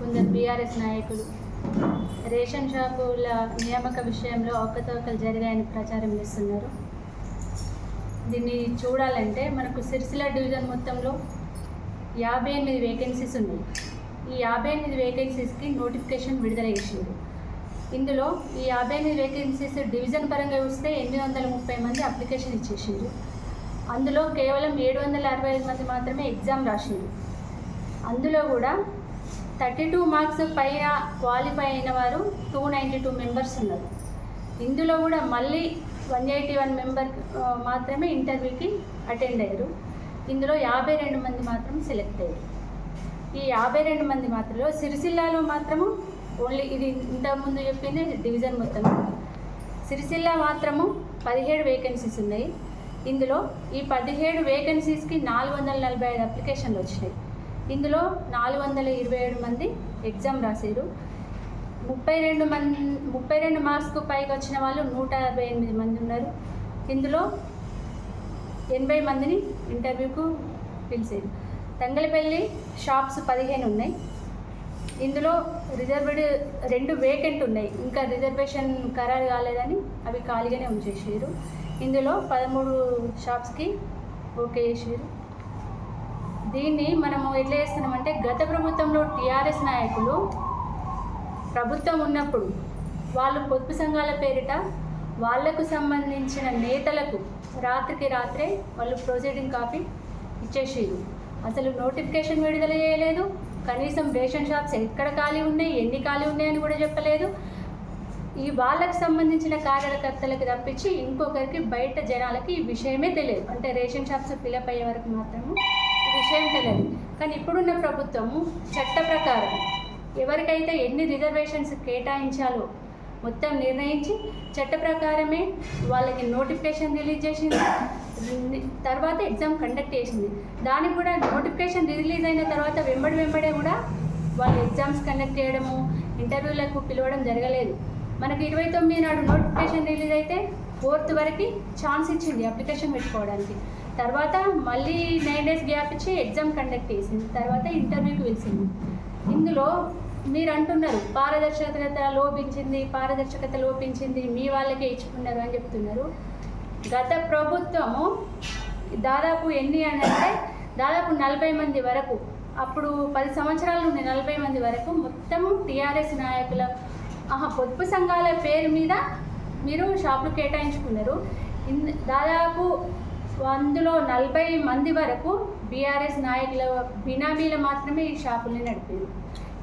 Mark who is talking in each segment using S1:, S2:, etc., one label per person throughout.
S1: కొందరు బీఆర్ఎస్ నాయకులు రేషన్ షాపుల నియామక విషయంలో అవకతవకలు జరిగాయని ప్రచారం చేస్తున్నారు. దీన్ని చూడాలంటే మనకు సిరిసిల్ల డివిజన్ మొత్తంలో 58 వేకెన్సీస్ ఉన్నాయి. ఈ 58 వేకెన్సీస్కి నోటిఫికేషన్ విడుదల చేశారు. ఇందులో ఈ 58 వేకెన్సీస్ డివిజన్ పరంగా చూస్తే 830 మంది అప్లికేషన్ ఇచ్చేసారు. అందులో కేవలం 765 మంది మాత్రమే ఎగ్జామ్ రాశారు. అందులో కూడా 32 మార్క్స్ పైన క్వాలిఫై అయిన వారు 292 మెంబర్స్ ఉన్నారు. ఇందులో కూడా మళ్ళీ 181 మెంబర్ మాత్రమే ఇంటర్వ్యూకి అటెండ్ అయ్యారు. ఇందులో 52 మంది మాత్రం సెలెక్ట్ అయ్యారు. ఈ 52 మంది మాత్రంలో సిరిసిల్లాలో మాత్రము ఓన్లీ ఇది ఇంతకుముందు చెప్పింది డివిజన్ మొత్తం. సిరిసిల్ల మాత్రము 17 వేకెన్సీస్ ఉన్నాయి. ఇందులో ఈ 17 వేకెన్సీస్కి 445 అప్లికేషన్లు వచ్చినాయి. ఇందులో 427 మంది ఎగ్జామ్ రాశారు. 32 మార్క్స్కు పైకి వచ్చిన వాళ్ళు 158 మంది ఉన్నారు. ఇందులో 80 మందిని ఇంటర్వ్యూకు పిలిచారు. తంగలపల్లి షాప్స్ 15 ఉన్నాయి. ఇందులో రిజర్వ్డ్ 2 వేకెంట్ ఉన్నాయి. ఇంకా రిజర్వేషన్ ఖరారు కాలేదని అవి ఖాళీగానే ఉంచేసారు. ఇందులో 13 షాప్స్కి ఓకే చేసారు. దీన్ని మనము ఎట్లా చేస్తున్నామంటే గత ప్రభుత్వంలో టీఆర్ఎస్ నాయకులు ప్రభుత్వం ఉన్నప్పుడు వాళ్ళు పొదుపు సంఘాల పేరిట వాళ్లకు సంబంధించిన నేతలకు రాత్రికి రాత్రే వాళ్ళు ప్రొసీడింగ్ కాపీ ఇచ్చేసారు. అసలు నోటిఫికేషన్ విడుదల చేయలేదు. కనీసం రేషన్ షాప్స్ ఎక్కడ ఖాళీ ఉన్నాయి, ఎన్ని ఖాళీ ఉన్నాయని కూడా చెప్పలేదు. ఈ వాళ్ళకు సంబంధించిన కార్యకర్తలకు తప్పించి ఇంకొకరికి బయట జనాలకి ఈ విషయమే తెలియదు. అంటే రేషన్ షాప్స్ ఫిలప్ అయ్యే వరకు మాత్రము ఈ విషయం తెలియదు. కానీ ఇప్పుడున్న ప్రభుత్వము చట్ట ప్రకారం ఎవరికైతే ఎన్ని రిజర్వేషన్స్ కేటాయించాలో మొత్తం నిర్ణయించి చట్ట ప్రకారమే వాళ్ళకి నోటిఫికేషన్ రిలీజ్ చేసింది. తర్వాత ఎగ్జామ్ కండక్ట్ చేసింది. దానికి కూడా నోటిఫికేషన్ రిలీజ్ అయిన తర్వాత వెంబడే కూడా వాళ్ళు ఎగ్జామ్స్ కండక్ట్ చేయడము, ఇంటర్వ్యూలకు పిలవడం జరగలేదు. మనకి 29 నాడు నోటిఫికేషన్ రిలీజ్ అయితే 4th వరకు ఛాన్స్ ఇచ్చింది అప్లికేషన్ పెట్టుకోవడానికి. తర్వాత మళ్ళీ 9 డేస్ గ్యాప్ ఇచ్చి ఎగ్జామ్ కండక్ట్ చేసింది. తర్వాత ఇంటర్వ్యూకి పిలిచింది. ఇందులో మీరు అంటున్నారు పారదర్శకత లోపించింది, మీ వాళ్ళకే ఇచ్చుకున్నారు అని చెప్తున్నారు. గత ప్రభుత్వము దాదాపు ఎన్ని అంటే దాదాపు 40 మంది వరకు, అప్పుడు 10 సంవత్సరాల నుండి 40 మంది వరకు మొత్తము టీఆర్ఎస్ నాయకుల పొదుపు సంఘాల పేరు మీద మీరు షాపులు కేటాయించుకున్నారు. దాదాపు అందులో 40 మంది వరకు బీఆర్ఎస్ నాయకుల బినామీలు మాత్రమే ఈ షాపుల్ని నడిపారు.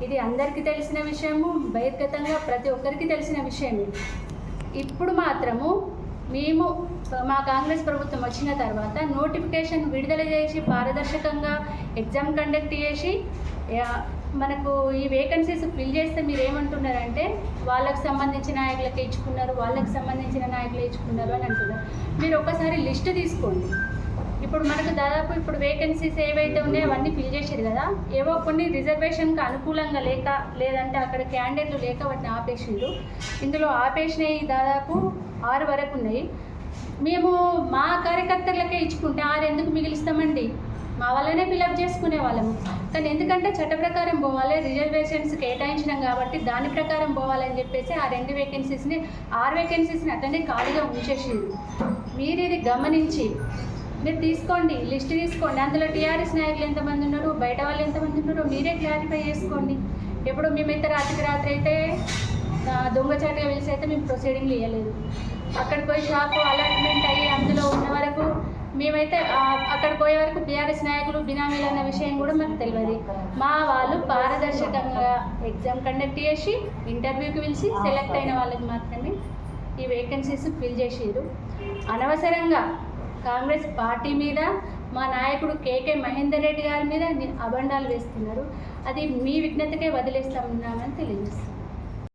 S1: ఇది అందరికీ తెలిసిన విషయము, బహిర్గతంగా ప్రతి ఒక్కరికి తెలిసిన విషయమే. ఇప్పుడు మాత్రము మేము మా కాంగ్రెస్ ప్రభుత్వం వచ్చిన తర్వాత నోటిఫికేషన్ విడుదల చేసి పారదర్శకంగా ఎగ్జామ్ కండక్ట్ చేసి మనకు ఈ వేకెన్సీస్ ఫిల్ చేస్తే మీరు ఏమంటున్నారంటే వాళ్ళకి సంబంధించిన నాయకులకి ఇచ్చుకున్నారు, వాళ్ళకి సంబంధించిన నాయకులు ఇచ్చుకున్నారు అని అంటున్నారు. మీరు ఒకసారి లిస్ట్ తీసుకోండి. ఇప్పుడు మనకు దాదాపు ఇప్పుడు వేకెన్సీస్ ఏవైతే ఉన్నాయో అవన్నీ ఫిల్ చేశారు కదా. ఏవో కొన్ని రిజర్వేషన్కి అనుకూలంగా లేదంటే అక్కడ క్యాండిడేట్లు లేక వాటిని ఆపేసిండ్రు. ఇందులో ఆపేసినవి దాదాపు 6 వరకు ఉన్నాయి. మేము మా కార్యకర్తలకే ఇచ్చుకుంటే 6 ఎందుకు మిగిలిస్తామండి? మా వాళ్ళనే ఫిలప్ చేసుకునే వాళ్ళము. కానీ ఎందుకంటే చట్ట ప్రకారం పోవాలి, రిజర్వేషన్స్ కేటాయించినాం కాబట్టి దాని ప్రకారం పోవాలని చెప్పేసి ఆ 2 వేకెన్సీస్ని 6 వేకెన్సీస్ని అట్లనే ఖాళీగా ఉంచేసింది. మీరు ఇది గమనించి మీరు తీసుకోండి, లిస్ట్ తీసుకోండి. అందులో టీఆర్ఎస్ నాయకులు ఎంతమంది ఉన్నారు, బయట వాళ్ళు ఎంతమంది ఉన్నారో మీరే క్లారిఫై చేసుకోండి. ఎప్పుడు మేమైతే రాత్రికి రాత్రి అయితే దొంగచాటుగా పిలిచి అయితే మేము ప్రొసీడింగ్లు ఇవ్వలేదు. అక్కడికి పోయి షాపు అలాట్మెంట్ అయ్యి అందులో ఉన్న వరకు మేమైతే అక్కడికి పోయే వరకు బీఆర్ఎస్ నాయకులు బినామీలు అన్న విషయం కూడా మాకు తెలియదు. మా వాళ్ళు పారదర్శకంగా ఎగ్జామ్ కండక్ట్ చేసి ఇంటర్వ్యూకి పిలిచి సెలెక్ట్ అయిన వాళ్ళకి మాత్రమే ఈ వేకెన్సీస్ ఫిల్ చేసారు. అనవసరంగా కాంగ్రెస్ పార్టీ మీద మా నాయకుడు కేకే మహేందర్ రెడ్డి గారి మీద అబండాలు వేస్తున్నారు. అది మీ విజ్ఞతకే వదిలేస్తామన్నామని తెలియజేస్తాం.